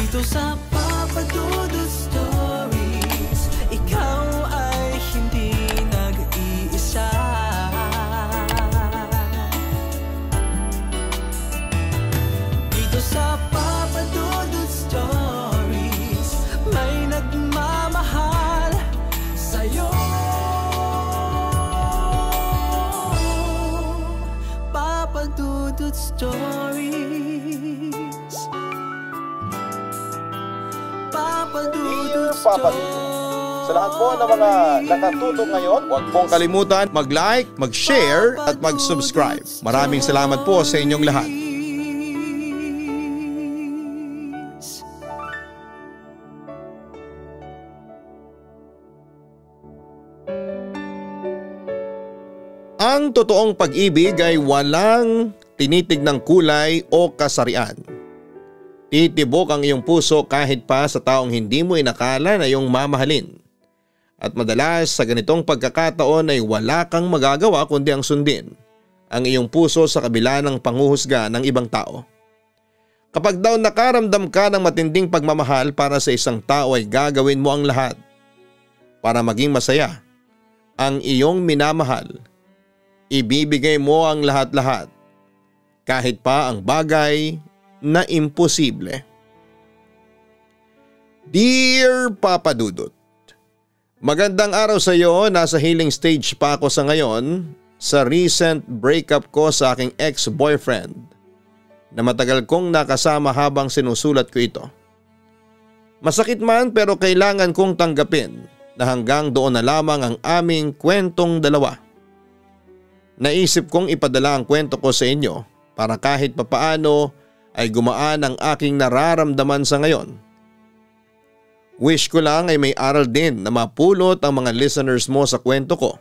Dito sa Papa Dudut Stories, ikaw ay hindi nag-iisa. Dito sa Papa Dudut Stories, may nagmamahal sa'yo. Papa Dudut Stories. Dear Papa Dudut, sa lahat po ng mga nakatutok ngayon, huwag pong kalimutan mag-like, mag-share at mag-subscribe. Maraming salamat po sa inyong lahat. Ang totoong pag-ibig ay walang tinitignang kulay o kasarian. Titibok ang iyong puso kahit pa sa taong hindi mo inakala na iyong mamahalin. At madalas sa ganitong pagkakataon ay wala kang magagawa kundi ang sundin ang iyong puso sa kabila ng panghuhusga ng ibang tao. Kapag daw nakaramdam ka ng matinding pagmamahal para sa isang tao ay gagawin mo ang lahat para maging masaya ang iyong minamahal. Ibibigay mo ang lahat-lahat kahit pa ang bagay na imposible. Dear Papa Dudut, magandang araw sa iyo. Nasa healing stage pa ako sa ngayon sa recent breakup ko sa aking ex-boyfriend na matagal kong nakasama habang sinusulat ko ito. Masakit man pero kailangan kong tanggapin na hanggang doon na lamang ang aming kwentong dalawa. Naisip kong ipadala ang kwento ko sa inyo para kahit papaano ay gumaan ang aking nararamdaman sa ngayon. Wish ko lang ay may aral din na mapulot ang mga listeners mo sa kwento ko.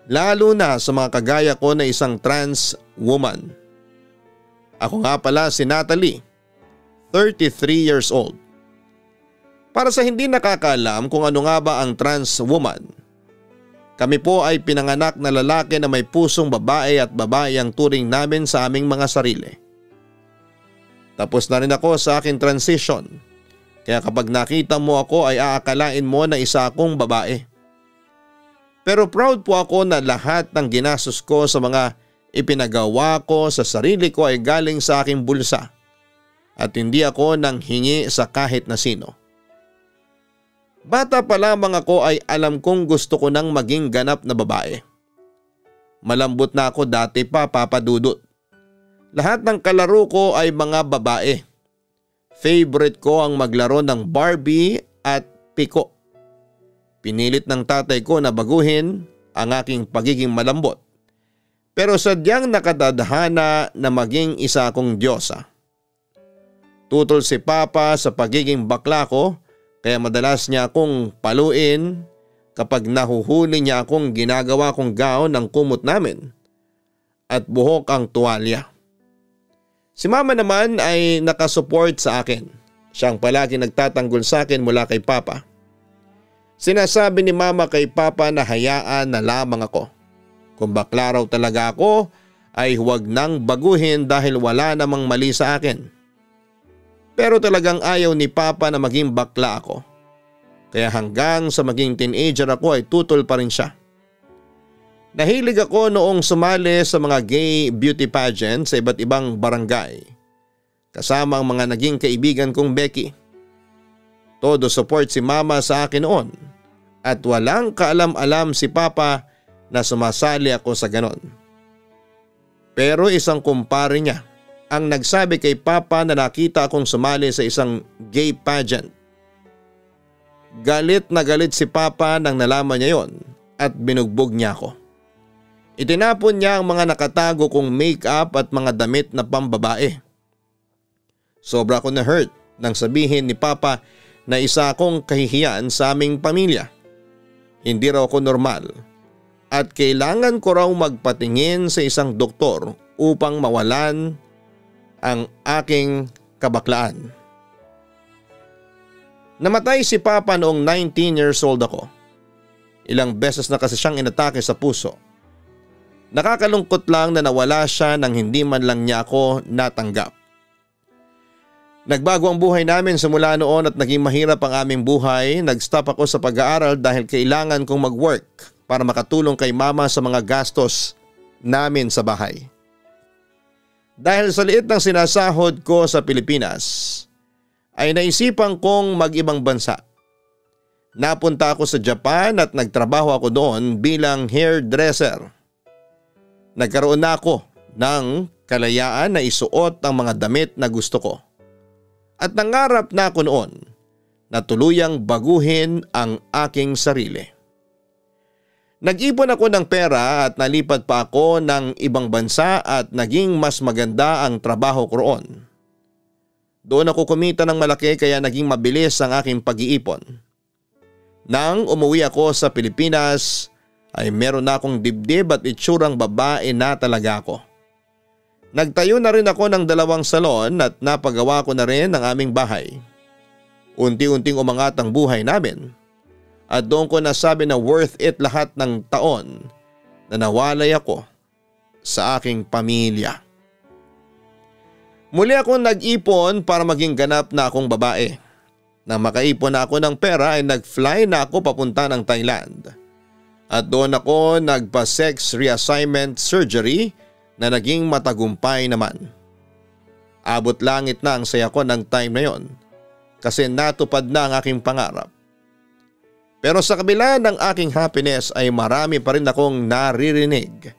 Lalo na sa mga kagaya ko na isang trans woman. Ako nga pala si Natalie, 33 years old. Para sa hindi nakakaalam kung ano nga ba ang trans woman, kami po ay pinanganak na lalaki na may pusong babae at babae ang turing namin sa aming mga sarili. Tapos na rin ako sa aking transition, kaya kapag nakita mo ako ay aakalain mo na isa akong babae. Pero proud po ako na lahat ng ginastos ko sa mga ipinagawa ko sa sarili ko ay galing sa aking bulsa at hindi ako nang hingi sa kahit na sino. Bata pa lamang ako ay alam kong gusto ko nang maging ganap na babae. Malambot na ako dati pa, Papa Dudut. Lahat ng kalaro ko ay mga babae. Favorite ko ang maglaro ng Barbie at Pico. Pinilit ng tatay ko na baguhin ang aking pagiging malambot. Pero sadyang nakadadhana na maging isa akong diyosa. Tutol si Papa sa pagiging bakla ko kaya madalas niya akong paluin kapag nahuhuli niya akong ginagawa kong gaon ng kumot namin at buhok ang tuwalya. Si Mama naman ay nakasupport sa akin. Siyang palagi nagtatanggol sa akin mula kay Papa. Sinasabi ni Mama kay Papa na hayaan na lamang ako. Kung bakla raw talaga ako ay huwag nang baguhin dahil wala namang mali sa akin. Pero talagang ayaw ni Papa na maging bakla ako. Kaya hanggang sa maging teenager ako ay tutol pa rin siya. Nahilig ako noong sumali sa mga gay beauty pageant sa iba't ibang barangay. Kasama ang mga naging kaibigan kong Becky. Todo support si Mama sa akin noon at walang kaalam-alam si Papa na sumasali ako sa ganon. Pero isang kumpare niya ang nagsabi kay Papa na nakita akong sumali sa isang gay pageant. Galit na galit si Papa nang nalaman niya yon at binugbog niya ako. Itinapon niya ang mga nakatago kong make-up at mga damit na pambabae. Sobra ko na hurt nang sabihin ni Papa na isa akong kahihiyan sa aming pamilya. Hindi raw ako normal at kailangan ko raw magpatingin sa isang doktor upang mawalan ang aking kabaklaan. Namatay si Papa noong 19 years old ako. Ilang beses na kasi siyang inatake sa puso. Nakakalungkot lang na nawala siya nang hindi man lang niya ako natanggap. Nagbago ang buhay namin simula noon at naging mahirap ang aming buhay. Nag-stop ako sa pag-aaral dahil kailangan kong mag-work para makatulong kay mama sa mga gastos namin sa bahay. Dahil sa liit ng sinasahod ko sa Pilipinas, ay naisipan kong mag-ibang bansa. Napunta ako sa Japan at nagtrabaho ako doon bilang hairdresser. Nagkaroon na ako ng kalayaan na isuot ang mga damit na gusto ko. At nangarap na ako noon na tuluyang baguhin ang aking sarili. Nag-ipon ako ng pera at nalipat pa ako ng ibang bansa at naging mas maganda ang trabaho ko roon. Doon ako kumita ng malaki kaya naging mabilis ang aking pag-iipon. Nang umuwi ako sa Pilipinas ay meron na akong dibdib at itsurang babae na talaga ako. Nagtayo na rin ako ng 2 salon at napagawa ko na rin ang aming bahay. Unti-unting umangat ang buhay namin at doon ko nasabi na worth it lahat ng taon na nawalay ako sa aking pamilya. Muli akong nag-ipon para maging ganap na akong babae. Nang makaipon na ako ng pera ay nag-fly na ako papunta ng Thailand. At doon ako nagpa-sex reassignment surgery na naging matagumpay naman. Abot langit na ang saya ko ng time na yon kasi natupad na ang aking pangarap. Pero sa kabila ng aking happiness ay marami pa rin akong naririnig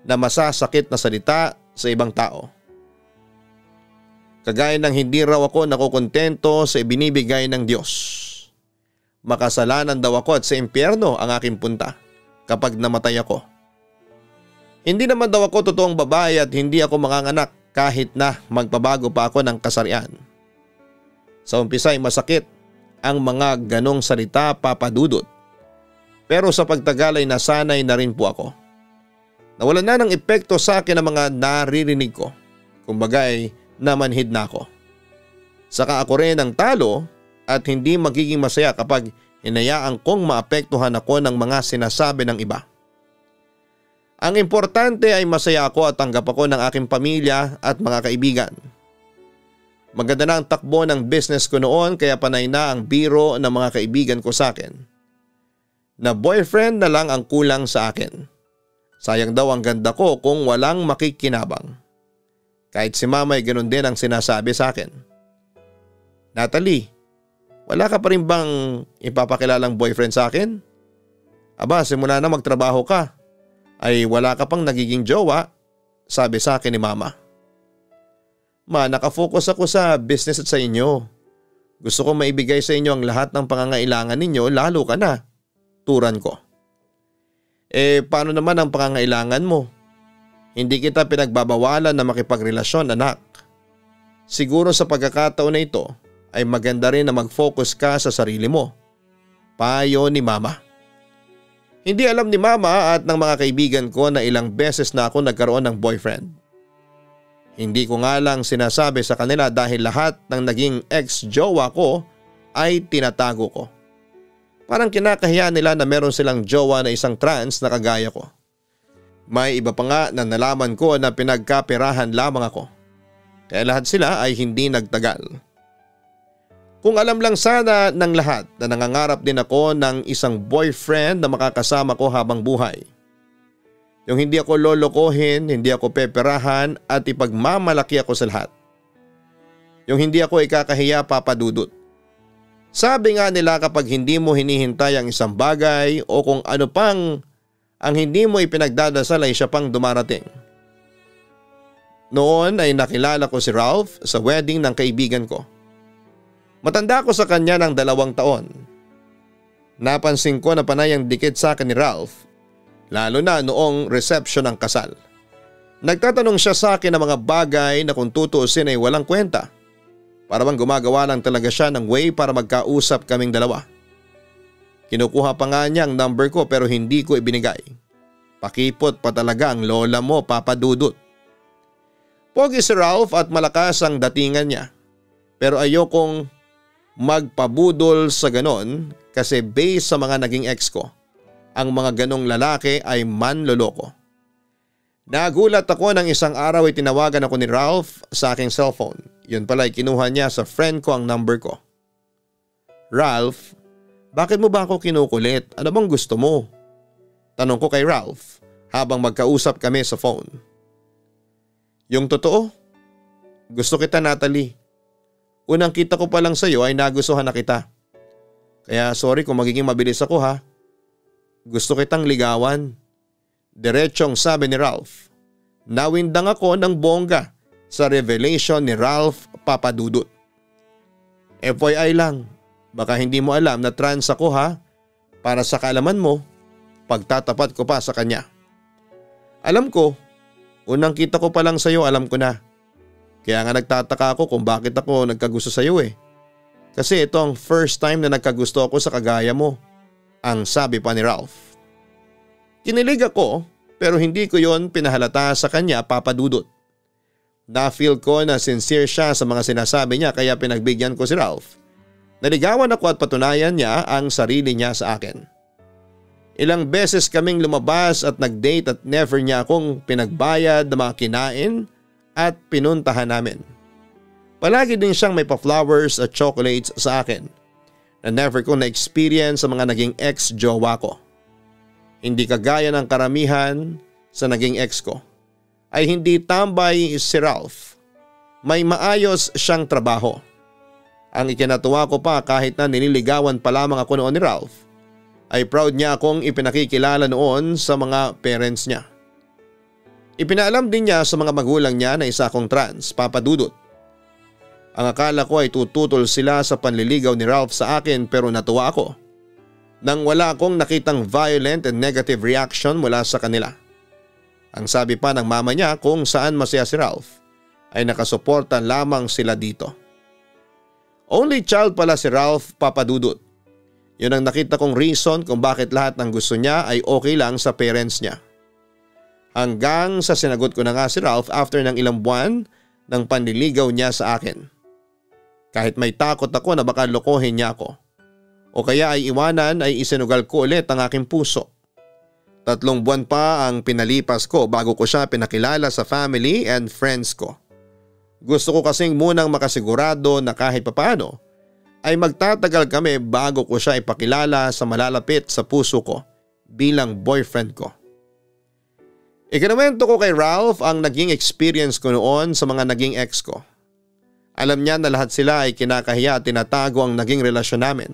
na masasakit na salita sa ibang tao. Kagaya ng hindi raw ako nakokontento sa ibinibigay ng Diyos. Makasalanan daw ako at sa impyerno ang aking punta kapag namatay ako. Hindi naman daw ako totoong babae at hindi ako manganganak kahit na magpabago pa ako ng kasarian. Sa umpisa ay masakit ang mga ganong salita, Papa Dudut. Pero sa pagtagal ay nasanay na rin po ako. Nawala na ng epekto sa akin ang mga naririnig ko. Kumbaga ay namanhid na ako. Saka ako rin ang talo at hindi magiging masaya kapag hinayaan kong maapektuhan ako ng mga sinasabi ng iba. Ang importante ay masaya ako at tanggap ako ng aking pamilya at mga kaibigan. Maganda na ang takbo ng business ko noon kaya panay na ang biro ng mga kaibigan ko sa akin. Na boyfriend na lang ang kulang sa akin. Sayang daw ang ganda ko kung walang makikinabang. Kahit si mama ay ganoon din ang sinasabi sa akin. Natalie, wala ka pa rin bang ipapakilalang boyfriend sa akin? Aba, simula na magtrabaho ka ay wala ka pang nagiging jowa, sabi sa akin ni mama. Ma, nakafocus ako sa business at sa inyo. Gusto ko maibigay sa inyo ang lahat ng pangangailangan ninyo, lalo ka na. Turan ko. Paano naman ang pangangailangan mo? Hindi kita pinagbabawalan na makipagrelasyon, anak. Siguro sa pagkakataon na ito ay maganda rin na mag-focus ka sa sarili mo. Payo ni mama. Hindi alam ni mama at ng mga kaibigan ko na ilang beses na ako nagkaroon ng boyfriend. Hindi ko nga lang sinasabi sa kanila dahil lahat ng naging ex-jowa ko ay tinatago ko. Parang kinakahiya nila na meron silang jowa na isang trans na kagaya ko. May iba pa nga na nalaman ko na pinagkaperahan lamang ako. Kaya lahat sila ay hindi nagtagal. Kung alam lang sana ng lahat na nangangarap din ako ng isang boyfriend na makakasama ko habang buhay. Yung hindi ako lolokohin, hindi ako peperahan at ipagmamalaki ako sa lahat. Yung hindi ako ikakahiya, Papa Dudut. Sabi nga nila kapag hindi mo hinihintay ang isang bagay o kung ano pang ang hindi mo ipinagdadasal ay siya pang dumarating. Noon ay nakilala ko si Ralph sa wedding ng kaibigan ko. Matanda ko sa kanya ng 2 taon. Napansin ko na panay ang dikit sa akin ni Ralph, lalo na noong reception ng kasal. Nagtatanong siya sa akin ng mga bagay na kung tutuusin ay walang kwenta. Para bang gumagawa lang talaga siya ng way para magkausap kaming dalawa. Kinukuha pa nga niya ang number ko pero hindi ko ibinigay. Pakipot pa talaga ang lola mo, Papa Dudut. Pogi si Ralph at malakas ang datingan niya. Pero ayokong magpabudol sa ganon kasi based sa mga naging ex ko, ang mga ganong lalaki ay manloloko. Nagulat ako nang isang araw ay tinawagan ako ni Ralph sa aking cellphone. Yun pala ay kinuha niya sa friend ko ang number ko. Ralph, bakit mo ba ako kinukulit? Ano bang gusto mo? Tanong ko kay Ralph habang magkausap kami sa phone. Yung totoo? Gusto kita, Natalie. Unang kita ko pa lang sa'yo ay nagustuhan na kita. Kaya sorry kung magiging mabilis ako ha. Gusto kitang ligawan. Diretsong sabi ni Ralph. Nawindang ako ng bongga sa revelation ni Ralph Papadudut. FYI lang, baka hindi mo alam na trans ako ha. Para sa kaalaman mo, pagtatapat ko pa sa kanya. Alam ko, unang kita ko pa lang sa'yo alam ko na. Kaya nga nagtataka ako kung bakit ako nagkagusto sa'yo eh. Kasi ito ang first time na nagkagusto ako sa kagaya mo, ang sabi pa ni Ralph. Kinilig ako pero hindi ko yon pinahalata sa kanya, Papadudut. Na-feel ko na sincere siya sa mga sinasabi niya kaya pinagbigyan ko si Ralph. Naligawan ako at patunayan niya ang sarili niya sa akin. Ilang beses kaming lumabas at nag-date at never niya akong pinagbayad na mga kinain at pinuntahan namin. Palagi din siyang may pa-flowers at chocolates sa akin na never ko na-experience sa mga naging ex-jowa ko. Hindi kagaya ng karamihan sa naging ex ko, ay hindi tambay si Ralph. May maayos siyang trabaho. Ang ikinatuwa ko pa kahit na nililigawan pa lamang ako noon ni Ralph, ay proud niya akong ipinakikilala noon sa mga parents niya. Ipinaalam din niya sa mga magulang niya na isa akong trans, Papadudut. Ang akala ko ay tututol sila sa panliligaw ni Ralph sa akin pero natuwa ako nang wala akong nakitang violent and negative reaction mula sa kanila. Ang sabi pa ng mama niya kung saan masaya si Ralph ay nakasuporta lamang sila dito. Only child pala si Ralph, Papadudut. Yun ang nakita kong reason kung bakit lahat ng gusto niya ay okay lang sa parents niya. Hanggang sa sinagot ko na nga si Ralph after ng ilang buwan ng panliligaw niya sa akin. Kahit may takot ako na baka lokohin niya ako. O kaya ay iwanan ay isinugal ko ulit ang aking puso. 3 buwan pa ang pinalipas ko bago ko siya pinakilala sa family and friends ko. Gusto ko kasing munang makasigurado na kahit papaano ay magtatagal kami bago ko siya ipakilala sa malalapit sa puso ko bilang boyfriend ko. Ikinuwento ko kay Ralph ang naging experience ko noon sa mga naging ex ko. Alam niya na lahat sila ay kinakahiya at tinatago ang naging relasyon namin.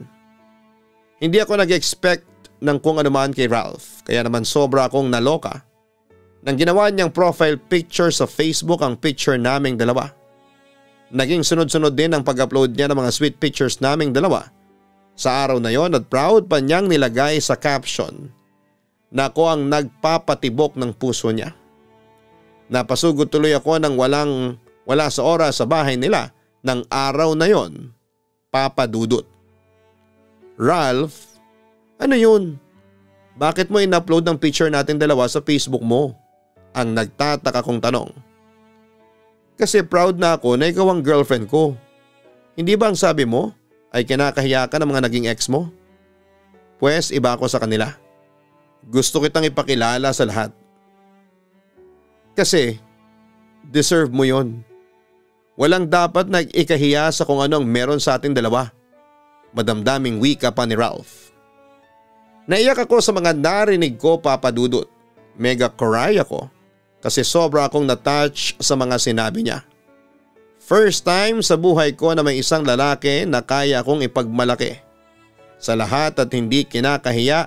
Hindi ako nag-expect ng kung anuman kay Ralph kaya naman sobra akong naloka nang ginawa niyang profile picture sa Facebook ang picture naming dalawa. Naging sunod-sunod din ang pag-upload niya ng mga sweet pictures naming dalawa sa araw na yon at proud pa niyang nilagay sa caption na ako ang nagpapatibok ng puso niya. Napasugod tuloy ako nang wala sa oras sa bahay nila ng araw na yon, Papadudut. Ralph, ano yun? Bakit mo in-upload ng picture natin dalawa sa Facebook mo? Ang nagtataka kong tanong. Kasi proud na ako na ikaw ang girlfriend ko. Hindi ba ang sabi mo ay kinakahiya ka ng mga naging ex mo? Pwes iba ako sa kanila. Gusto kitang ipakilala sa lahat. Kasi deserve mo yon. Walang dapat na ikahiya sa kung anong meron sa ating dalawa. Madamdaming wika pa ni Ralph. Naiyak ako sa mga narinig ko, Papadudut. Mega cry ako kasi sobra akong na-touch sa mga sinabi niya. First time sa buhay ko na may isang lalaki na kaya akong ipagmalaki. Sa lahat at hindi kinakahiya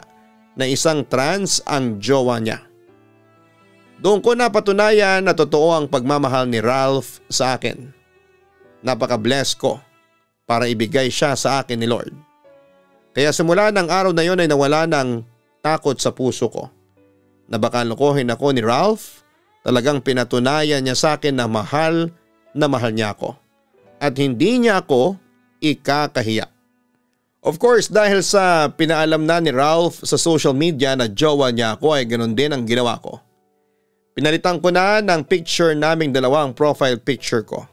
na isang trans ang jowa niya. Doon ko napatunayan na totoo ang pagmamahal ni Ralph sa akin. Napaka-bless ko para ibigay siya sa akin ni Lord. Kaya simula ng araw na yon ay nawala ng takot sa puso ko. Na baka lokohin ako ni Ralph, talagang pinatunayan niya sa akin na mahal niya ako. At hindi niya ako ikakahiya. Of course dahil sa pinaalam na ni Ralph sa social media na jowa niya ako ay ganun din ang ginawa ko. Pinalitan ko na ng picture naming dalawa ang profile picture ko.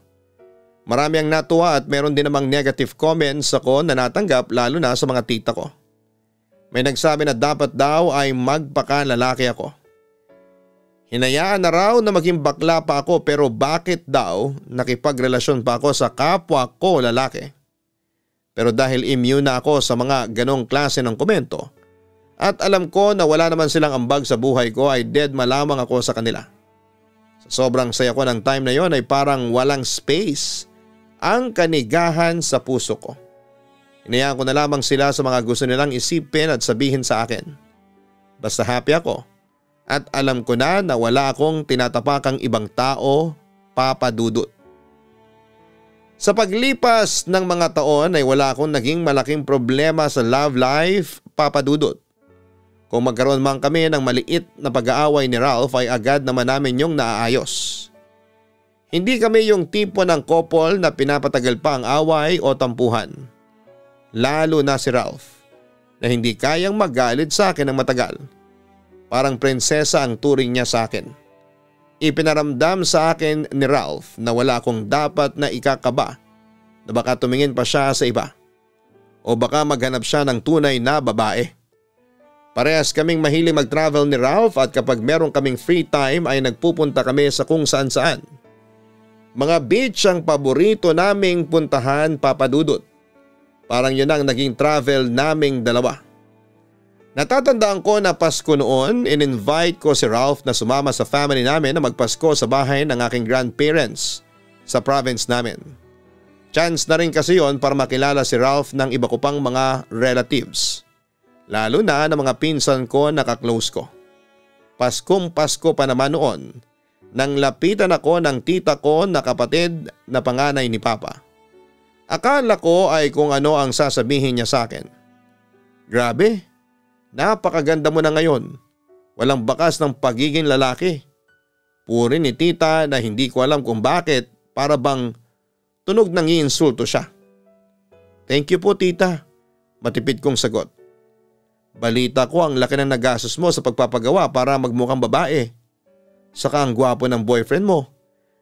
Marami ang natuwa at meron din namang negative comments ako na natanggap lalo na sa mga tita ko. May nagsabi na dapat daw ay magpakalalaki ako. Hinayaan na raw na maging bakla pa ako pero bakit daw nakipagrelasyon pa ako sa kapwa ko lalaki? Pero dahil immune na ako sa mga ganong klase ng komento at alam ko na wala naman silang ambag sa buhay ko ay dead malamang ako sa kanila. Sa sobrang saya ko ng time na yon ay parang walang space ang kanigahan sa puso ko. Hinayaan ko na lamang sila sa mga gusto nilang isipin at sabihin sa akin. Basta happy ako. At alam ko na wala akong tinatapakang ibang tao, Papa Dudut. Sa paglipas ng mga taon ay wala akong naging malaking problema sa love life, Papa Dudut. Kung magkaroon man kami ng maliit na pag-aaway ni Ralph ay agad naman namin yung naaayos. Hindi kami yung tipo ng couple na pinapatagal pa ang away o tampuhan. Lalo na si Ralph na hindi kayang magalit sa akin ng matagal. Parang prinsesa ang turing niya sa akin. Ipinaramdam sa akin ni Ralph na wala akong dapat na ikakaba na baka tumingin pa siya sa iba o baka maghanap siya ng tunay na babae. Parehas kaming mahilig mag-travel ni Ralph at kapag meron kaming free time ay nagpupunta kami sa kung saan saan. Mga beach ang paborito naming puntahan, Papa Dudut. Parang yun ang naging travel naming dalawa. Natatandaan ko na Pasko noon, in-invite ko si Ralph na sumama sa family namin na magpasko sa bahay ng aking grandparents sa province namin. Chance na rin kasi yon para makilala si Ralph ng iba ko pang mga relatives. Lalo na ng mga pinsan ko na kaklose ko. Paskong Pasko pa naman noon nang lapitan ako ng tita ko na kapatid na panganay ni Papa. Akala ko ay kung ano ang sasabihin niya sa akin. Grabe! Napakaganda mo na ngayon. Walang bakas ng pagiging lalaki. Puri ni tita na hindi ko alam kung bakit para bang tunog nang iinsulto siya. Thank you po tita. Matipid kong sagot. Balita ko ang laki ng nagastos mo sa pagpapagawa para magmukhang babae. Saka ang gwapo ng boyfriend mo.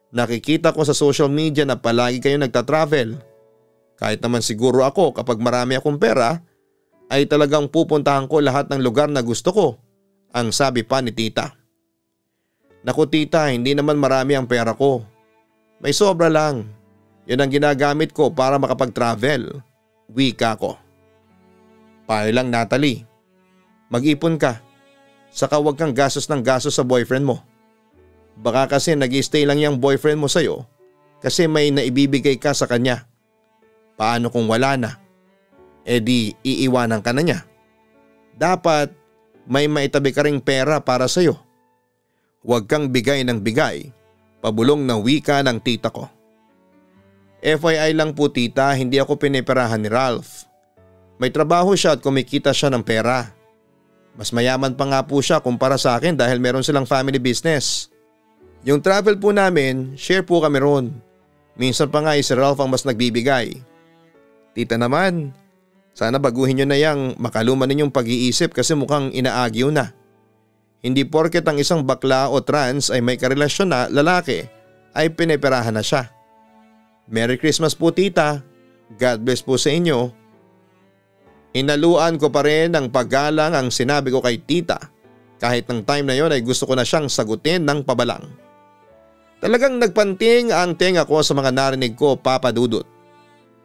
Nakikita ko sa social media na palagi kayo nagtatravel. Kahit naman siguro ako kapag marami akong pera ay talagang pupuntahan ko lahat ng lugar na gusto ko, ang sabi pa ni tita. Naku tita, hindi naman marami ang pera ko. May sobra lang. Yun ang ginagamit ko para makapag-travel. Wika ko. Payo lang Natalie. Mag-ipon ka. Saka huwag kang gastos ng gastos sa boyfriend mo. Baka kasi nag-stay lang yung boyfriend mo sa'yo kasi may naibibigay ka sa kanya. Paano kung wala na? E di iiwanan ka na niya. Dapat may maitabi ka ring pera para sa'yo. Huwag kang bigay ng bigay, pabulong na wika ng tita ko. FYI lang po tita, hindi ako piniperahan ni Ralph. May trabaho siya at kumikita siya ng pera. Mas mayaman pa nga po siya kumpara sa akin dahil meron silang family business. Yung travel po namin, share po kami ron. Minsan pa nga si Ralph ang mas nagbibigay. Tita naman, sana baguhin nyo na yang makaluman ninyong pag-iisip kasi mukhang inaagyo na. Hindi porket ang isang bakla o trans ay may karelasyon na lalaki ay piniperahan na siya. Merry Christmas po tita. God bless po sa inyo. Inaluan ko pa rin ng paggalang ang sinabi ko kay tita. Kahit ng time na yon ay gusto ko na siyang sagutin ng pabalang. Talagang nagpanting ang tenga ko sa mga narinig ko, Papa Dudut.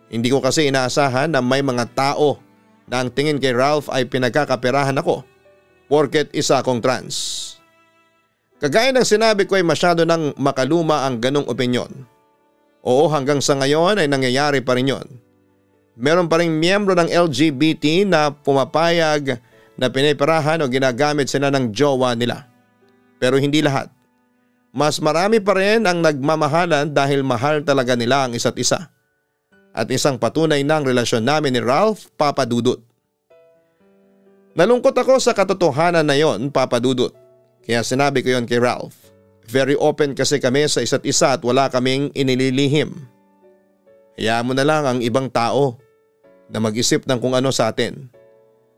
Hindi ko kasi inaasahan na may mga tao na ang tingin kay Ralph ay pinagkakaperahan ako porket isa akong trans. Kagaya ng sinabi ko ay masyado nang makaluma ang ganong opinyon. Oo, hanggang sa ngayon ay nangyayari pa rin yon. Meron pa rin miyembro ng LGBT na pumapayag na piniperahan o ginagamit sila ng jowa nila. Pero hindi lahat. Mas marami pa rin ang nagmamahalan dahil mahal talaga nila ang isa't isa. At isang patunay ng relasyon namin ni Ralph, Papa Dudut. Nalungkot ako sa katotohanan na yon, Papa Dudut. Kaya sinabi ko yon kay Ralph. Very open kasi kami sa isa't isa at wala kaming inililihim. Hayaan mo na lang ang ibang tao na mag-isip ng kung ano sa atin.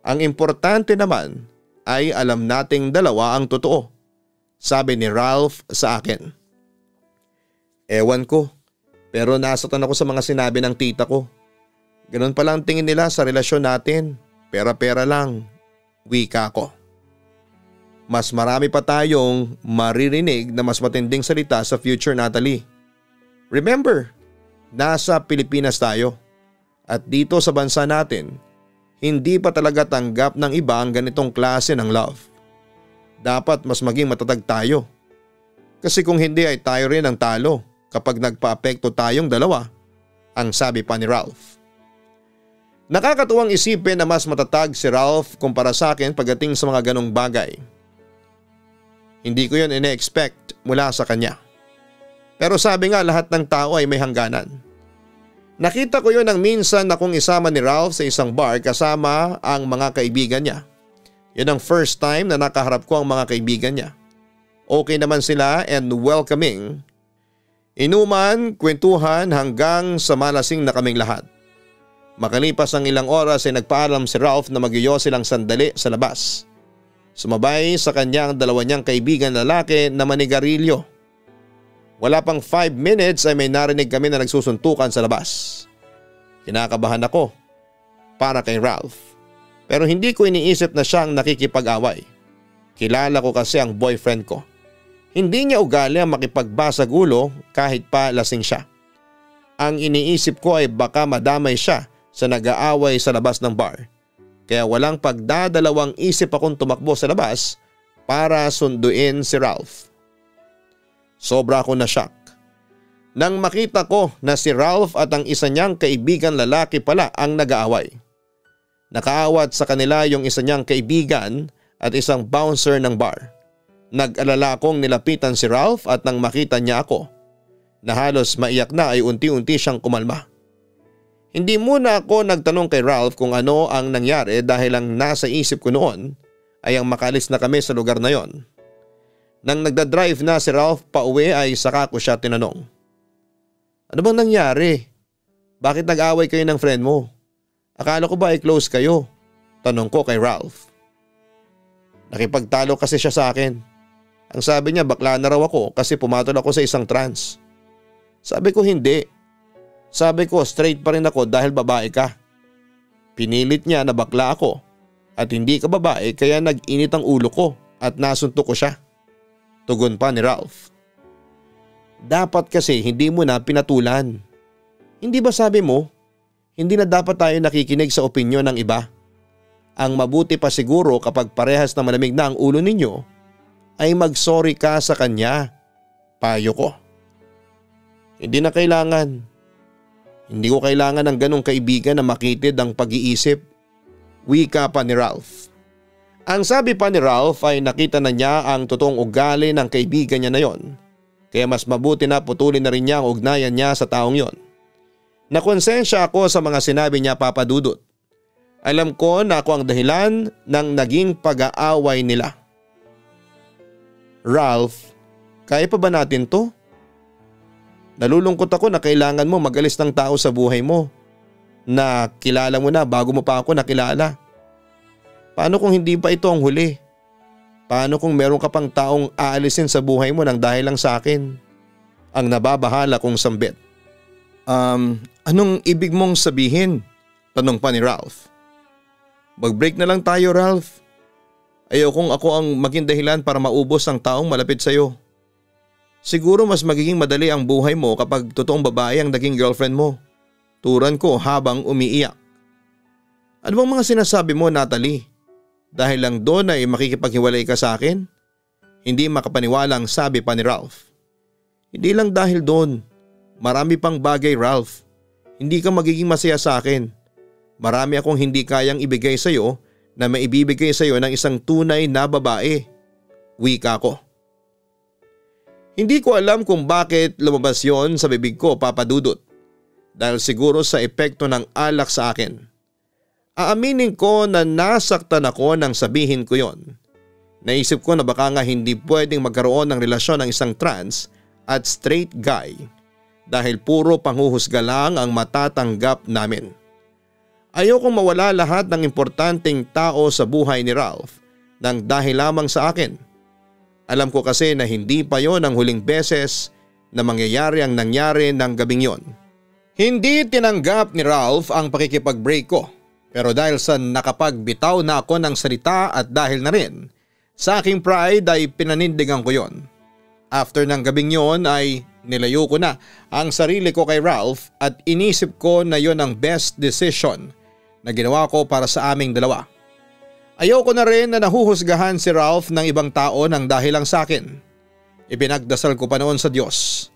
Ang importante naman ay alam nating dalawa ang totoo, sabi ni Ralph sa akin. Ewan ko. Pero nasaktan ako sa mga sinabi ng tita ko. Ganun pala ang tingin nila sa relasyon natin. Pera-pera lang. Wika ko. Mas marami pa tayong maririnig na mas matinding salita sa future, Natalie. Remember, nasa Pilipinas tayo at dito sa bansa natin, hindi pa talaga tanggap ng iba ang ganitong klase ng love. Dapat mas maging matatag tayo. Kasi kung hindi ay tayo rin ang talo kapag nagpa-apekto tayong dalawa, ang sabi pa ni Ralph. Nakakatuwang isipin na mas matatag si Ralph kumpara sa akin pagdating sa mga ganong bagay. Hindi ko yun ine-expect mula sa kanya. Pero sabi nga lahat ng tao ay may hangganan. Nakita ko yun nang minsan na kung isama ni Ralph sa isang bar kasama ang mga kaibigan niya. Yun ang first time na nakaharap ko ang mga kaibigan niya. Okay naman sila and welcoming. Inuman, kwentuhan hanggang sa malasing na kaming lahat. Makalipas ang ilang oras ay nagpaalam si Ralph na mag-iyo silang sandali sa labas. Sumabay sa kanyang dalawa niyang kaibigan lalaki na manigarilyo. Wala pang 5 minutes ay may narinig kami na nagsusuntukan sa labas. Kinakabahan ako para kay Ralph. Pero hindi ko iniisip na siyang nakikipag-away. Kilala ko kasi ang boyfriend ko. Hindi niya ugali ang makipagbasag ulo kahit pa lasing siya. Ang iniisip ko ay baka madamay siya sa nag-aaway sa labas ng bar. Kaya walang pagdadalawang isip akong tumakbo sa labas para sunduin si Ralph. Sobra ako na shock nang makita ko na si Ralph at ang isa niyang kaibigan lalaki pala ang nag-aaway. Nakaawat sa kanila yung isa niyang kaibigan at isang bouncer ng bar. Nag-alala akong nilapitan si Ralph at nang makita niya ako na halos maiyak na ay unti-unti siyang kumalma. Hindi muna ako nagtanong kay Ralph kung ano ang nangyari dahil ang nasa isip ko noon ay ang makalis na kami sa lugar na yon. Nang nagdadrive na si Ralph pauwi ay saka ko siya tinanong. Ano bang nangyari? Bakit nag-away kayo ng friend mo? Akala ko ba ay close kayo? Tanong ko kay Ralph. Nakipagtalo kasi siya sa akin. Ang sabi niya bakla na raw ako kasi pumatol ako sa isang trans. Sabi ko hindi. Sabi ko straight pa rin ako dahil babae ka. Pinilit niya na bakla ako at hindi ka babae kaya nag-init ang ulo ko at nasuntok ko siya. Tugon pa ni Ralph. Dapat kasi hindi mo na pinatulan. Hindi ba sabi mo, hindi na dapat tayo nakikinig sa opinyon ng iba? Ang mabuti pa siguro kapag parehas na malamig na ang ulo ninyo ay mag-sorry ka sa kanya. Payo ko. Hindi na kailangan. Hindi ko kailangan ng ganong kaibigan na makitid ang pag-iisip. Wika pa ni Ralph. Ang sabi pa ni Ralph ay nakita na niya ang totoong ugali ng kaibigan niya na yon. Kaya mas mabuti na putulin na rin niya ang ugnayan niya sa taong yon. Nakonsensya ako sa mga sinabi niya, Papa Dudut. Alam ko na ako ang dahilan ng naging pag-aaway nila. Ralph, kaya pa ba natin to? Nalulungkot ako na kailangan mo mag-alis ng tao sa buhay mo na kilala mo na bago mo pa ako nakilala. Paano kung hindi pa ito ang huli? Paano kung meron ka pang taong aalisin sa buhay mo nang dahil lang sa akin? Ang nababahala kong sambit. Anong ibig mong sabihin? Tanong pa ni Ralph. Mag-break na lang tayo, Ralph. Ayokong ako ang maging dahilan para maubos ang taong malapit sa'yo. Siguro mas magiging madali ang buhay mo kapag totoong babae ang naging girlfriend mo. Turan ko habang umiiyak. Ano bang mga sinasabi mo, Natalie? Dahil lang doon ay makikipaghiwalay ka sa akin? Hindi makapaniwalang sabi pa ni Ralph. Hindi lang dahil doon. Marami pang bagay, Ralph. Hindi ka magiging masaya sa akin. Marami akong hindi kayang ibigay sa iyo na maibibigay sa iyo ng isang tunay na babae. Wika ko. Hindi ko alam kung bakit lumabas yon sa bibig ko, Papa Dudut. Dahil siguro sa epekto ng alak sa akin. Aaminin ko na nasaktan ako nang sabihin ko yon. Naisip ko na baka nga hindi pwedeng magkaroon ng relasyon ng isang trans at straight guy dahil puro panghuhusga lang ang matatanggap namin. Ayokong mawala lahat ng importanteng tao sa buhay ni Ralph nang dahil lamang sa akin. Alam ko kasi na hindi pa yon ang huling beses na mangyayari ang nangyari ng gabing yon. Hindi tinanggap ni Ralph ang pakikipag-break ko pero dahil sa nakapagbitaw na ako ng salita at dahil na rin Sa aking pride ay pinanindigan ko yon. After ng gabing yon ay nilayo ko na ang sarili ko kay Ralph at inisip ko na yon ang best decision na ginawa ko para sa aming dalawa. Ayoko na rin na nahuhusgahan si Ralph ng ibang tao nang dahil lang sa akin. Ipinagdasal ko pa noon sa Diyos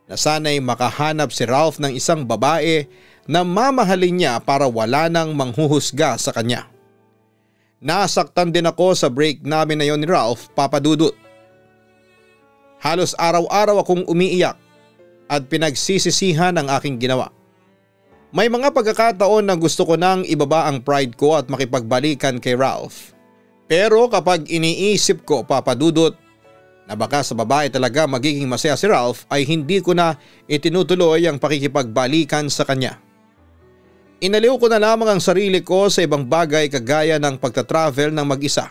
na sana'y makahanap si Ralph ng isang babae na mamahalin niya para wala nang manghuhusga sa kanya. Nasaktan din ako sa break namin na yon ni Ralph, Papa Dudut. Halos araw-araw akong umiiyak at pinagsisisihan ang aking ginawa. May mga pagkakataon na gusto ko nang ibaba ang pride ko at makipagbalikan kay Ralph. Pero kapag iniisip ko, Papa Dudut, na baka sa babae talaga magiging masaya si Ralph ay hindi ko na itinutuloy ang pakikipagbalikan sa kanya. Inaliw ko na lamang ang sarili ko sa ibang bagay kagaya ng pagta-travel ng mag-isa.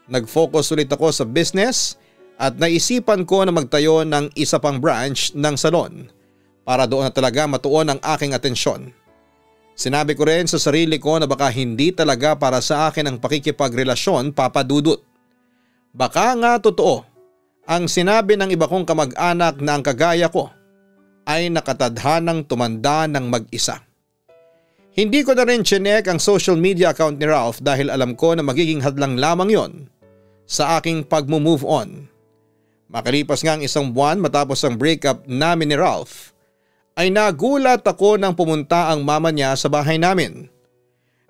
Nag-focus ulit ako sa business at naisipan ko na magtayo ng isa pang branch ng salon para doon na talaga matuon ang aking atensyon. Sinabi ko rin sa sarili ko na baka hindi talaga para sa akin ang pakikipagrelasyon, Papa Dudut. Baka nga totoo ang sinabi ng iba kong kamag-anak na ang kagaya ko ay nakatadhanang tumanda ng mag-isa. Hindi ko na rin chinek ang social media account ni Ralph dahil alam ko na magiging hadlang lamang yon sa aking pag-move on. Makalipas nga ang isang buwan matapos ang breakup namin ni Ralph, ay nagulat ako nang pumunta ang mama niya sa bahay namin.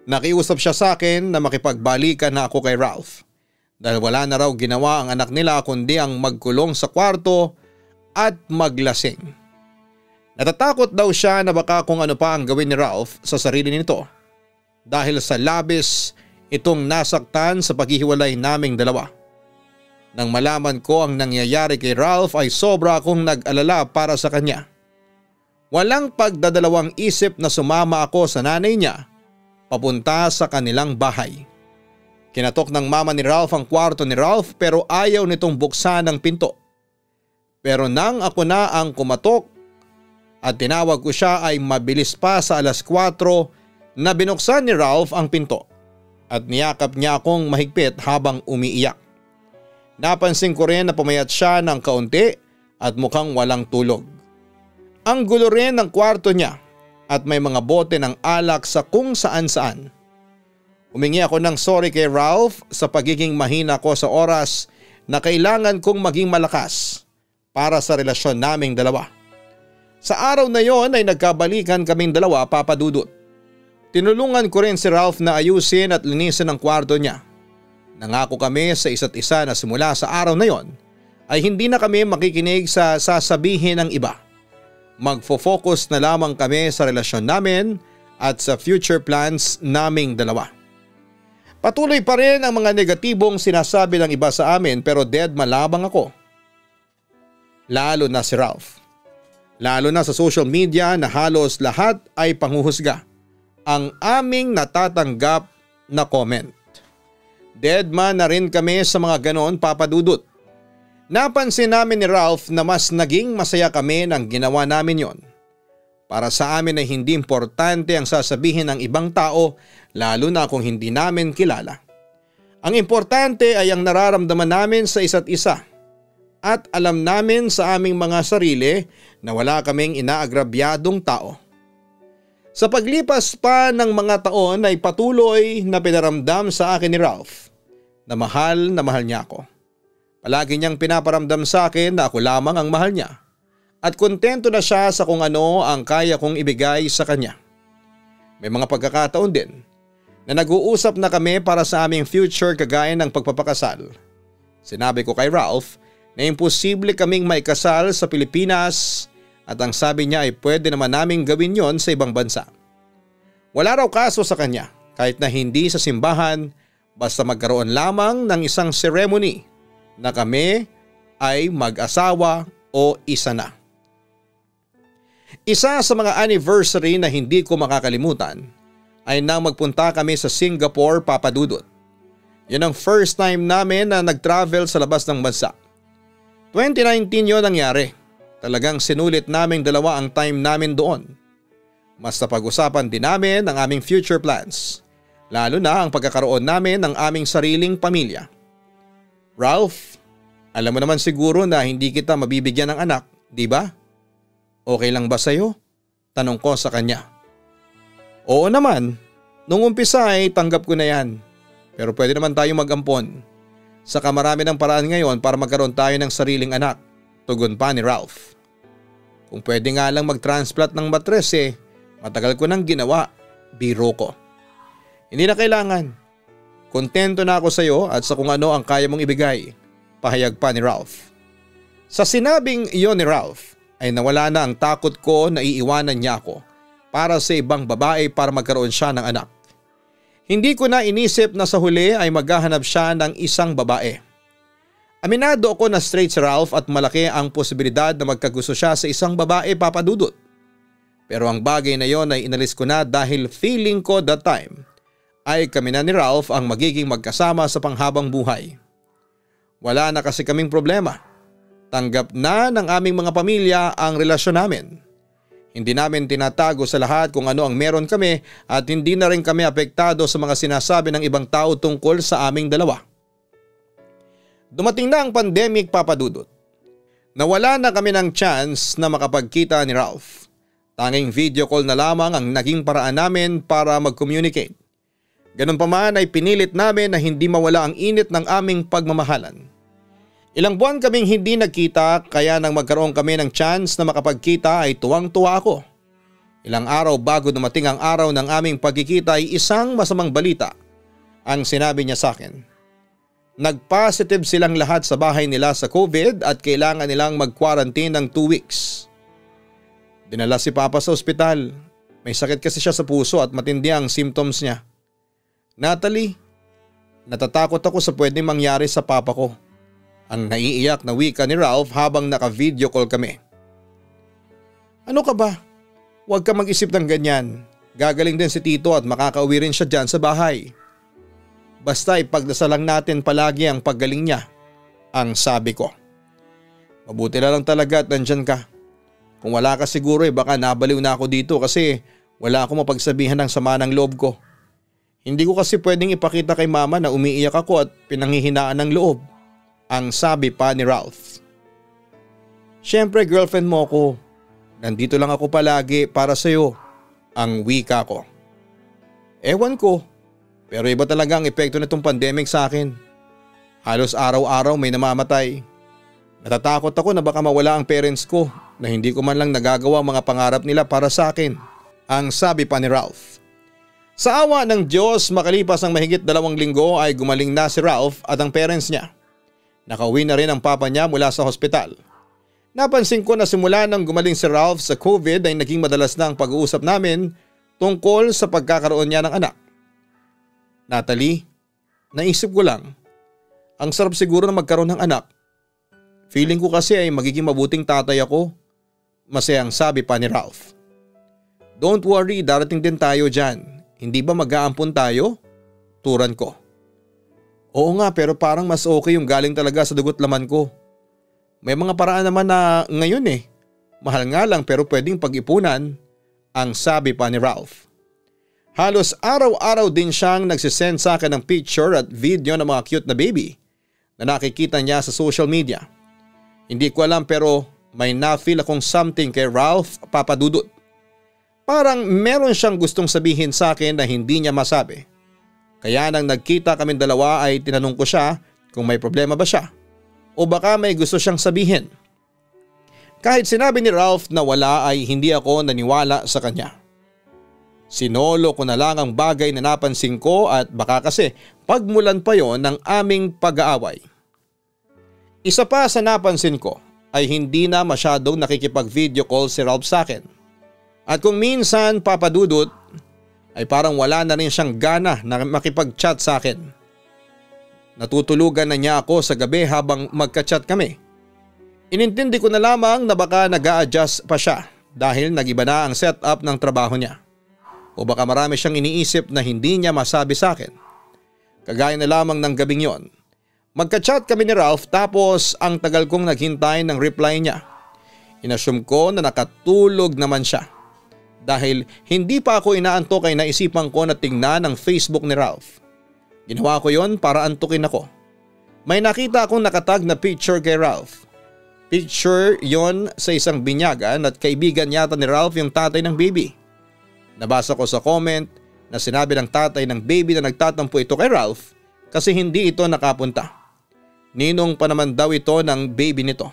Nakiusap siya sa akin na makipagbalikan na ako kay Ralph dahil wala na raw ginawa ang anak nila kundi ang magkulong sa kwarto at maglasing. Natatakot daw siya na baka kung ano pa ang gawin ni Ralph sa sarili nito dahil sa labis itong nasaktan sa paghihiwalay naming dalawa. Nang malaman ko ang nangyayari kay Ralph ay sobra akong nag-alala para sa kanya. Walang pagdadalawang isip na sumama ako sa nanay niya papunta sa kanilang bahay. Kinatok ng mama ni Ralph ang kwarto ni Ralph pero ayaw nitong buksan ang pinto. Pero nang ako na ang kumatok at tinawag ko siya ay mabilis pa sa 4:00 na binuksan ni Ralph ang pinto at niyakap niya akong mahigpit habang umiiyak. Napansin ko rin na pumayat siya ng kaunti at mukhang walang tulog. Ang gulo rin ng kwarto niya at may mga bote ng alak sa kung saan-saan. Humingi ako ng sorry kay Ralph sa pagiging mahina ko sa oras na kailangan kong maging malakas para sa relasyon naming dalawa. Sa araw na yon ay nagkabalikan kaming dalawa, Papa Dudut. Tinulungan ko rin si Ralph na ayusin at linisin ang kwarto niya. Nangako kami sa isa't isa na simula sa araw na yon ay hindi na kami makikinig sa sasabihin ng iba. Magfo-focus na lamang kami sa relasyon namin at sa future plans naming dalawa. Patuloy pa rin ang mga negatibong sinasabi ng iba sa amin pero dead malabang ako. Lalo na si Ralph. Lalo na sa social media na halos lahat ay panghuhusga ang aming natatanggap na comment. Dead man na rin kami sa mga ganon, Papa Dudut. Napansin namin ni Ralph na mas naging masaya kami nang ginawa namin yon. Para sa amin ay hindi importante ang sasabihin ng ibang tao lalo na kung hindi namin kilala. Ang importante ay ang nararamdaman namin sa isa't isa. At alam namin sa aming mga sarili na wala kaming inaagrabyadong tao. Sa paglipas pa ng mga taon ay patuloy na pinaramdam sa akin ni Ralph na mahal niya ako. Palagi niyang pinaparamdam sa akin na ako lamang ang mahal niya at kontento na siya sa kung ano ang kaya kong ibigay sa kanya. May mga pagkakataon din na nag-uusap na kami para sa aming future kagaya ng pagpapakasal. Sinabi ko kay Ralph na imposible kaming maikasal sa Pilipinas at ang sabi niya ay pwede naman naming gawin yon sa ibang bansa. Wala raw kaso sa kanya kahit na hindi sa simbahan basta magkaroon lamang ng isang ceremony na kami ay mag-asawa o isa na. Isa sa mga anniversary na hindi ko makakalimutan ay nang magpunta kami sa Singapore, Papa Dudut. Yan ang first time namin na nag-travel sa labas ng bansa. 2019 yon nangyari. Talagang sinulit naming dalawa ang time namin doon. Mas napag-usapan din namin ang aming future plans. Lalo na ang pagkakaroon namin ng aming sariling pamilya. Ralph, alam mo naman siguro na hindi kita mabibigyan ng anak, di ba? Okay lang ba sa'yo? Tanong ko sa kanya. Oo naman, nung umpisa ay tanggap ko na yan. Pero pwede naman tayo mag-ampon. Saka marami ng paraan ngayon para magkaroon tayo ng sariling anak. Tugon pa ni Ralph. Kung pwede nga lang mag-transplant ng matres matagal ko nang ginawa. Biro ko. Hindi na kailangan. Kontento na ako sa iyo at sa kung ano ang kaya mong ibigay. Pahayag pa ni Ralph. Sa sinabing iyon ni Ralph ay nawala na ang takot ko na iiwanan niya ako para sa ibang babae para magkaroon siya ng anak. Hindi ko na inisip na sa huli ay maghahanap siya ng isang babae. Aminado ako na straight si Ralph at malaki ang posibilidad na magkagusto siya sa isang babae, Papa Dudut. Pero ang bagay na yon ay inalis ko na dahil feeling ko that time ay kami na ni Ralph ang magiging magkasama sa panghabang buhay. Wala na kasi kaming problema. Tanggap na ng aming mga pamilya ang relasyon namin. Hindi namin tinatago sa lahat kung ano ang meron kami at hindi na rin kami apektado sa mga sinasabi ng ibang tao tungkol sa aming dalawa. Dumating na ang pandemic, Papa Dudut. Nawala na kami ng chance na makapagkita ni Ralph. Tanging video call na lamang ang naging paraan namin para mag-communicate. Ganun pa man ay pinilit namin na hindi mawala ang init ng aming pagmamahalan. Ilang buwan kaming hindi nagkita kaya nang magkaroon kami ng chance na makapagkita ay tuwang-tuwa ako. Ilang araw bago dumating ang araw ng aming pagkikita ay isang masamang balita ang sinabi niya sa akin. Nag-positive silang lahat sa bahay nila sa COVID at kailangan nilang mag-quarantine ng 2 weeks. Dinala si Papa sa ospital. May sakit kasi siya sa puso at matindi ang symptoms niya. Natalie, natatakot ako sa pwedeng mangyari sa papa ko. Ang naiiyak na wika ni Ralph habang naka-video call kami. Ano ka ba? Huwag ka mag-isip ng ganyan. Gagaling din si Tito at makakauwi rin siya dyan sa bahay. Basta ipagdasalang natin palagi ang paggaling niya, ang sabi ko. Mabuti na lang talaga at nandyan ka. Kung wala ka siguro baka nabaliw na ako dito kasi wala akong mapagsabihan ng sama ng loob ko. Hindi ko kasi pwedeng ipakita kay mama na umiiyak ako at pinanghihinaan ng loob. Ang sabi pa ni Ralph. Siyempre girlfriend mo ko. Nandito lang ako palagi para sa'yo. Ang wika ko. Ewan ko. Pero iba talaga ang epekto nitong pandemic sa akin. Halos araw-araw may namamatay. Natatakot ako na baka mawala ang parents ko na hindi ko man lang nagagawa ang mga pangarap nila para sa akin. Ang sabi pa ni Ralph. Sa awa ng Diyos makalipas ang mahigit 2 linggo ay gumaling na si Ralph at ang parents niya. Nakauwi na rin ang papa niya mula sa hospital. Napansin ko na simula nang gumaling si Ralph sa COVID ay naging madalas na ang pag-uusap namin tungkol sa pagkakaroon niya ng anak. Natalie, naisip ko lang, ang sarap siguro na magkaroon ng anak. Feeling ko kasi ay magiging mabuting tatay ako. Masayang sabi pa ni Ralph. Don't worry, darating din tayo dyan. Hindi ba mag-aampon tayo? Turan ko. Oo nga pero parang mas okay yung galing talaga sa dugot laman ko. May mga paraan naman na ngayon Mahal nga lang pero pwedeng pag-ipunan, ang sabi pa ni Ralph. Halos araw-araw din siyang nagsisend sa akin ng picture at video ng mga cute na baby na nakikita niya sa social media. Hindi ko alam pero may na-feel akong something kay Ralph, Papa Dudut. Parang meron siyang gustong sabihin sa akin na hindi niya masabi. Kaya nang nagkita kaming dalawa ay tinanong ko siya kung may problema ba siya o baka may gusto siyang sabihin. Kahit sinabi ni Ralph na wala ay hindi ako naniwala sa kanya. Sinolo ko na lang ang bagay na napansin ko at baka kasi pagmulan pa yon ng aming pag-aaway. Isa pa sa napansin ko ay hindi na masyadong nakikipag-video call si Ralph sa akin. At kung minsan Papa Dudut ay parang wala na rin siyang gana na makipag-chat sa akin. Natutulugan na niya ako sa gabi habang magka-chat kami. Inintindi ko na lamang na baka nag-a-adjust pa siya dahil nag-iba na ang setup ng trabaho niya. O baka marami siyang iniisip na hindi niya masabi sa akin. Kagaya na lamang ng gabing yon. Magka-chat kami ni Ralph tapos ang tagal kong naghintay ng reply niya. Inassume ko na nakatulog naman siya. Dahil hindi pa ako inaantok ay naisipan ko na tingnan ang Facebook ni Ralph. Ginawa ko yon para antukin ako. May nakita akong nakatag na picture kay Ralph. Picture yon sa isang binyagan at kaibigan yata ni Ralph yung tatay ng baby. Nabasa ko sa comment na sinabi ng tatay ng baby na nagtatampo ito kay Ralph kasi hindi ito nakapunta. Ninong pa naman daw ito ng baby nito.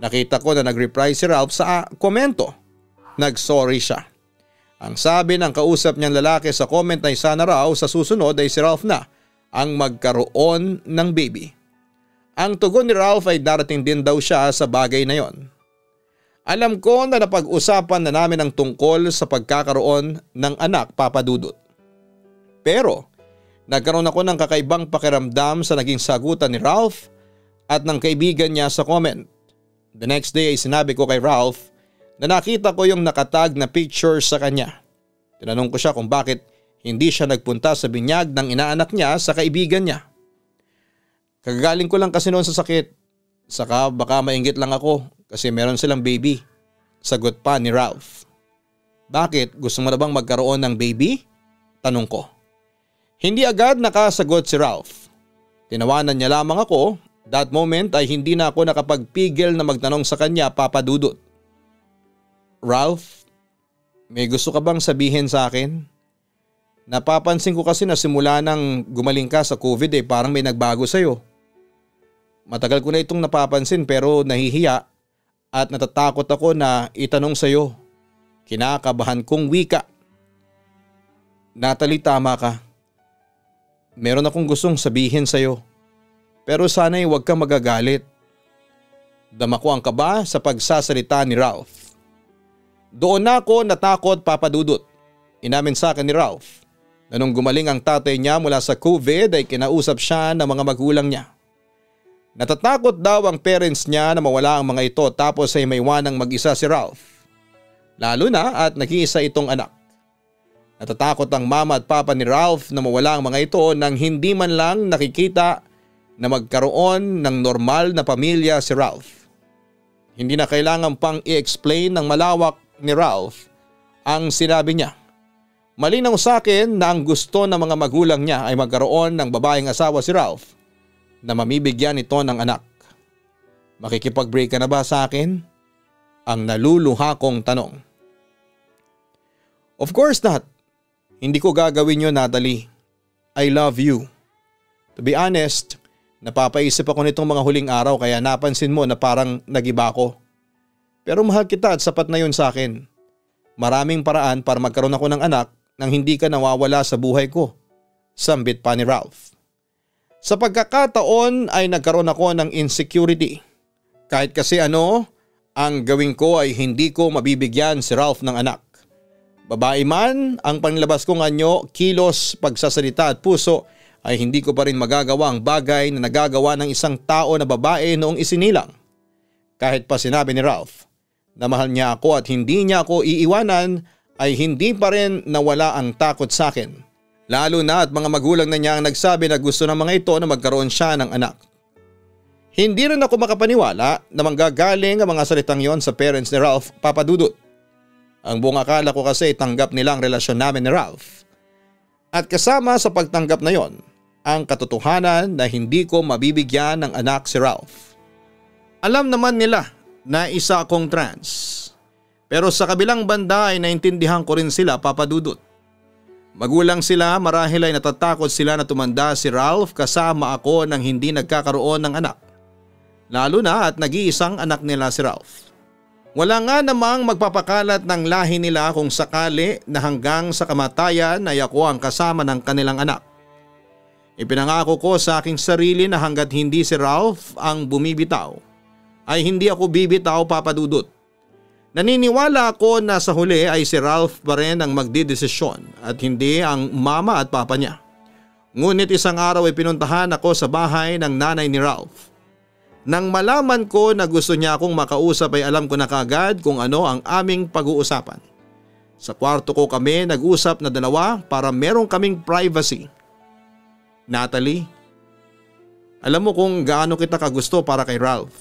Nakita ko na nag-reply si Ralph sa komento. Nag-sorry siya. Ang sabi ng kausap niyang lalaki sa comment ay sana raw sa susunod ay si Ralph na ang magkaroon ng baby. Ang tugon ni Ralph ay darating din daw siya sa bagay na yon. Alam ko na napag-usapan na namin ang tungkol sa pagkakaroon ng anak, Papa Dudut. Pero nagkaroon ako ng kakaibang pakiramdam sa naging sagutan ni Ralph at ng kaibigan niya sa comment. The next day ay sinabi ko kay Ralph na nakita ko yung nakatag na picture sa kanya. Tinanong ko siya kung bakit hindi siya nagpunta sa binyag ng inaanak niya sa kaibigan niya. Kagagaling ko lang kasi noon sa sakit. Saka baka mainggit lang ako kasi meron silang baby. Sagot pa ni Ralph. Bakit? Gusto mo na bang magkaroon ng baby? Tanong ko. Hindi agad nakasagot si Ralph. Tinawanan niya lamang ako. That moment ay hindi na ako nakapagpigil na magtanong sa kanya, Papa Dudut. Ralph, may gusto ka bang sabihin sa akin? Napapansin ko kasi na simula nang gumaling ka sa COVID parang may nagbago sa'yo. Matagal ko na itong napapansin pero nahihiya at natatakot ako na itanong sa'yo. Kinakabahan kong wika. Natalie, tama ka. Meron akong gustong sabihin sa'yo. Pero sana'y huwag kang magagalit. Dama ko ang kaba sa pagsasalita ni Ralph. Doon na ako natakot, Papa Dudut. Inamin sa akin ni Ralph na nung gumaling ang tatay niya mula sa COVID ay kinausap siya ng mga magulang niya. Natatakot daw ang parents niya na mawala ang mga ito tapos ay maiwanang mag-isa si Ralph. Lalo na at nag-iisa itong anak. Natatakot ang mama at papa ni Ralph na mawala ang mga ito nang hindi man lang nakikita na magkaroon ng normal na pamilya si Ralph. Hindi na kailangan pang i-explain ng malawak ni Ralph ang sinabi niya. Malinaw sa akin na ang gusto ng mga magulang niya ay magkaroon ng babaeng asawa si Ralph na mamibigyan ito ng anak. Makikipag-break ka na ba sa akin? Ang naluluha kong tanong. Of course not. Hindi ko gagawin yun, Natalie. I love you. To be honest, napapaisip ako nitong mga huling araw kaya napansin mo na parang nagiba ako. Pero mahal kita at sapat na yun sa akin. Maraming paraan para magkaroon ako ng anak nang hindi ka nawawala sa buhay ko. Sambit pa ni Ralph. Sa pagkakataon ay nagkaroon ako ng insecurity. Kahit kasi ang gawin ko ay hindi ko mabibigyan si Ralph ng anak. Babae man, ang panlabas kong anyo, kilos, pagsasalita at puso ay hindi ko pa rin magagawa ang bagay na nagagawa ng isang tao na babae noong isinilang. Kahit pa sinabi ni Ralph na mahal niya ako at hindi niya ako iiwanan ay hindi pa rin nawala ang takot sa akin. Lalo na at mga magulang na niya ang nagsabi na gusto ng mga ito na magkaroon siya ng anak. Hindi rin ako makapaniwala na manggagaling ang mga salitang yon sa parents ni Ralph, Papa Dudut. Ang buong akala ko kasi tanggap nila ang relasyon namin ni Ralph. At kasama sa pagtanggap na yon, ang katotohanan na hindi ko mabibigyan ng anak si Ralph. Alam naman nila na isa akong trans. Pero sa kabilang banda ay naintindihan ko rin sila, Papa Dudut. Magulang sila, marahil ay natatakot sila na tumanda si Ralph kasama ako nang hindi nagkakaroon ng anak. Lalo na at nag-iisang anak nila si Ralph. Wala nga namang magpapakalat ng lahi nila kung sakali na hanggang sa kamatayan ay ako ang kasama ng kanilang anak. Ipinangako ko sa aking sarili na hanggat hindi si Ralph ang bumibitaw, ay hindi ako bibitaw, Papa Dudut. Naniniwala ako na sa huli ay si Ralph pa rin ang magdidesisyon at hindi ang mama at papa niya. Ngunit isang araw ay pinuntahan ako sa bahay ng nanay ni Ralph. Nang malaman ko na gusto niya akong makausap ay alam ko na kaagad kung ano ang aming pag-uusapan. Sa kwarto ko kami nag-usap na dalawa para meron kaming privacy. Natalie, alam mo kung gaano kita kagusto para kay Ralph.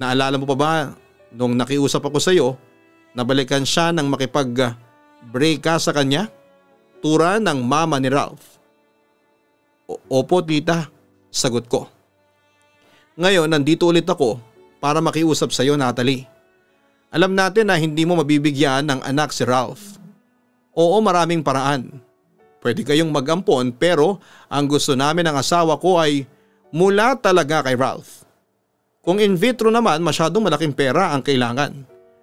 Naalala mo pa ba nung nakiusap ako sa iyo na balikan siya nang makipag-break ka sa kanya? Tura ng mama ni Ralph. Opo, tita. Sagot ko. Ngayon nandito ulit ako para makiusap sa iyo, Natalie. Alam natin na hindi mo mabibigyan ng anak si Ralph. Oo, maraming paraan. Pwede kayong mag-ampon pero ang gusto namin ng asawa ko ay mula talaga kay Ralph. Kung in vitro naman masyadong malaking pera ang kailangan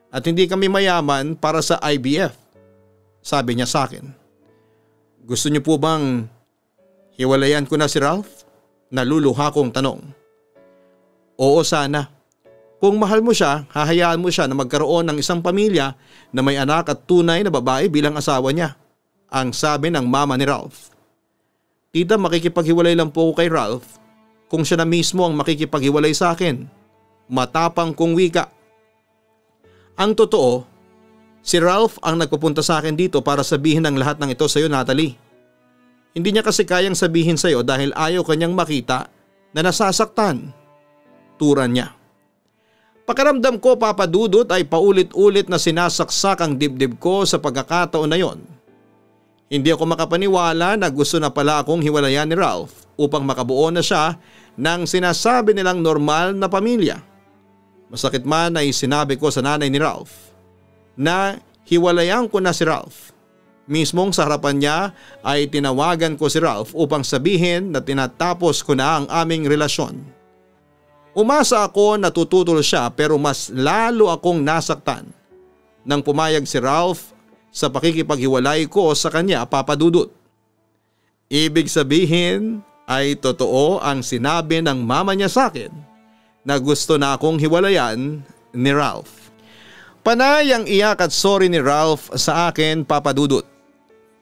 at hindi kami mayaman para sa IVF. Sabi niya sa akin. Gusto niyo po bang hiwalayan ko na si Ralph? Naluluha kong tanong. Oo sana. Kung mahal mo siya, hahayaan mo siya na magkaroon ng isang pamilya na may anak at tunay na babae bilang asawa niya. Ang sabi ng mama ni Ralph. Tita, makikipaghiwalay lang po ako kay Ralph kung siya na mismo ang makikipaghiwalay sa akin. Matapang kong wika. Ang totoo, si Ralph ang nagpupunta sa akin dito para sabihin ng lahat ng ito sa iyo, Natalie. Hindi niya kasi kayang sabihin sa iyo dahil ayaw kanyang makita na nasasaktan. Turan niya. Pakiramdam ko, Papa Dudut, ay paulit-ulit na sinasaksak ang dibdib ko sa pagkakataon na yon. Hindi ako makapaniwala na gusto na pala akong hiwalayan ni Ralph upang makabuo na siya ng sinasabi nilang normal na pamilya. Masakit man ay sinabi ko sa nanay ni Ralph na hiwalayan ko na si Ralph. Mismong sa harapan niya ay tinawagan ko si Ralph upang sabihin na tinatapos ko na ang aming relasyon. Umasa ako na tututol siya pero mas lalo akong nasaktan nang pumayag si Ralph sa pakikipaghiwalay ko sa kanya, Papa Dudut. Ibig sabihin ay totoo ang sinabi ng mama niya sa akin na gusto na akong hiwalayan ni Ralph. Panay ang iyak at sorry ni Ralph sa akin, Papa Dudut.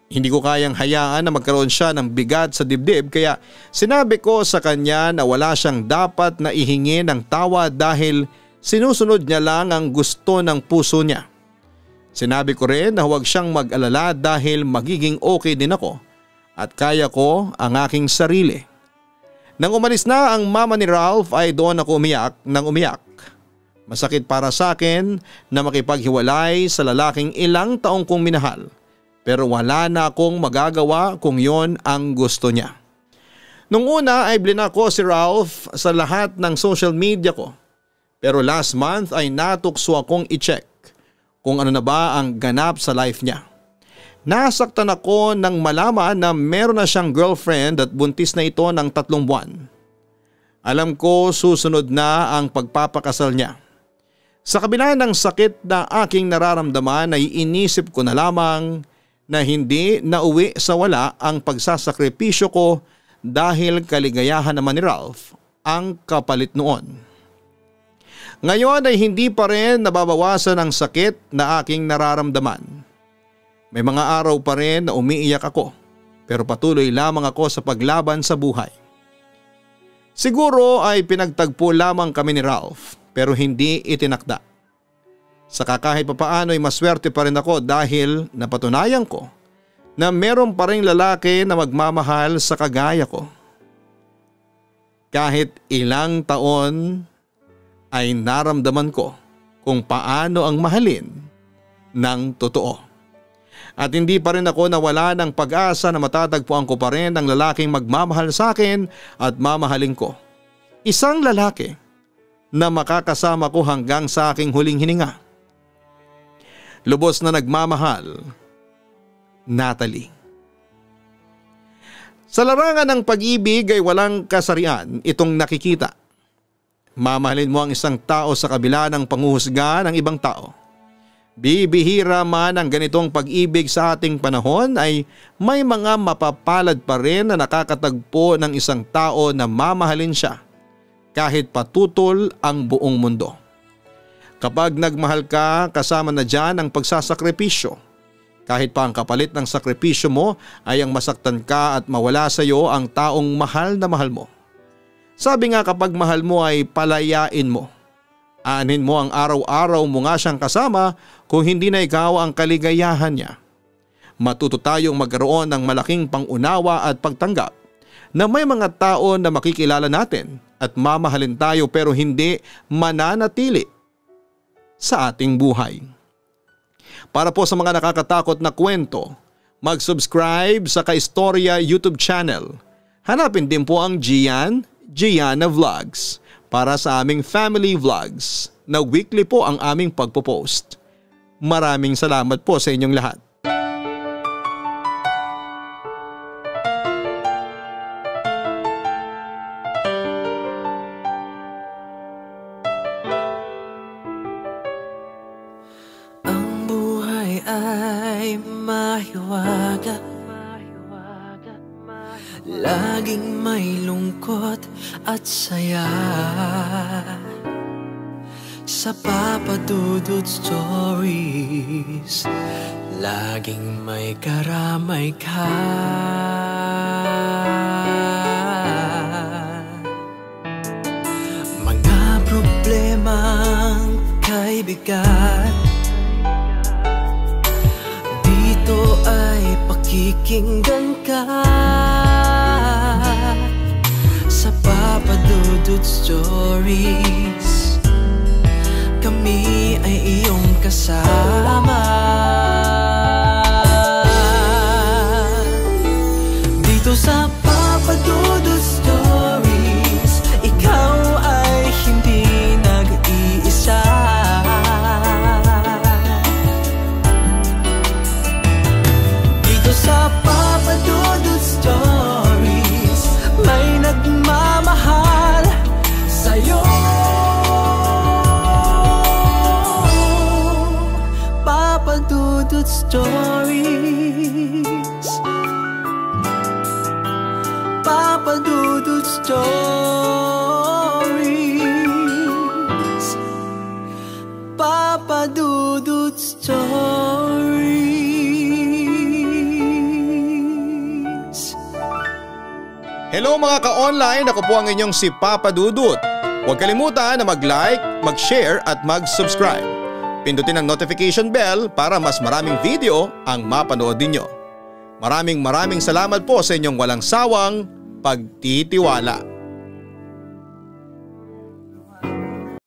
Hindi ko kayang hayaan na magkaroon siya ng bigat sa dibdib kaya sinabi ko sa kanya na wala siyang dapat na ihingi ng tawad dahil sinusunod niya lang ang gusto ng puso niya. Sinabi ko rin na huwag siyang mag-alala dahil magiging okay din ako at kaya ko ang aking sarili. Nang umalis na ang mama ni Ralph ay doon ako umiyak ng umiyak. Masakit para sa akin na makipaghiwalay sa lalaking ilang taong kong minahal. Pero wala na akong magagawa kung yon ang gusto niya. Nung una ay blinako si Ralph sa lahat ng social media ko. Pero last month ay natukso akong i-check kung ano na ba ang ganap sa life niya. Nasaktan ako nang malaman na meron na siyang girlfriend at buntis na ito ng 3 buwan. Alam ko susunod na ang pagpapakasal niya. Sa kabila ng sakit na aking nararamdaman ay inisip ko na lamang na hindi nauwi sa wala ang pagsasakripisyo ko dahil kaligayahan naman ni Ralph ang kapalit noon. Ngayon ay hindi pa rin nababawasan ang sakit na aking nararamdaman. May mga araw pa rin na umiiyak ako pero patuloy lamang ako sa paglaban sa buhay. Siguro ay pinagtagpo lamang kami ni Ralph pero hindi itinakda. Saka kahit papaano ay maswerte pa rin ako dahil napatunayan ko na meron pa rin lalaki na magmamahal sa kagaya ko. Kahit ilang taon ay naramdaman ko kung paano ang mahalin ng totoo. At hindi pa rin ako nawala ng pag-asa na matatagpuan ko pa rin ang lalaking magmamahal sa akin at mamahalin ko. Isang lalaki na makakasama ko hanggang sa aking huling hininga. Lubos na nagmamahal, Natalie. Sa larangan ng pag-ibig ay walang kasarian itong nakikita. Mamahalin mo ang isang tao sa kabila ng panghuhusga ng ibang tao. Bibihira man ang ganitong pag-ibig sa ating panahon ay may mga mapapalad pa rin na nakakatagpo ng isang tao na mamahalin siya kahit patutol ang buong mundo. Kapag nagmahal ka, kasama na dyan ang pagsasakripisyo. Kahit pa ang kapalit ng sakripisyo mo ay ang masaktan ka at mawala sa iyo ang taong mahal na mahal mo. Sabi nga kapag mahal mo ay palayain mo. Aanin mo ang araw-araw mo nga siyang kasama kung hindi na ikaw ang kaligayahan niya. Matuto tayong magkaroon ng malaking pangunawa at pagtanggap na may mga tao na makikilala natin at mamahalin tayo pero hindi mananatili sa ating buhay. Para po sa mga nakakatakot na kwento, mag-subscribe sa Kaistorya YouTube channel. Hanapin din po ang Gian Gianna Vlogs para sa aming family vlogs na weekly po ang aming pagpo-post. Maraming salamat po sa inyong lahat. Ang buhay ay mahiwaga, laging may lungkot at saya. Sa Papa Dudut Stories, laging may karamay ka. Mga problemang kay bigat, dito ay pakikinggan ka. Sa Papa Dudut Stories, kami ay iyong kasama. Dito sa Papa Dudut Stories, ikaw ay hindi nag-iisa. Dito sa Papa Dudut Stories, may nagmamahal sa'yo. Papa Dudut Stories, Papa Dudut Stories, Papa Dudut Stories. Hello mga ka-online, ako po ang inyong si Papa Dudut. Huwag kalimutan na mag-like, mag-share at mag-subscribe. Pindutin ang notification bell para mas maraming video ang mapanood ninyo. Maraming salamat po sa inyong walang sawang pagtitiwala.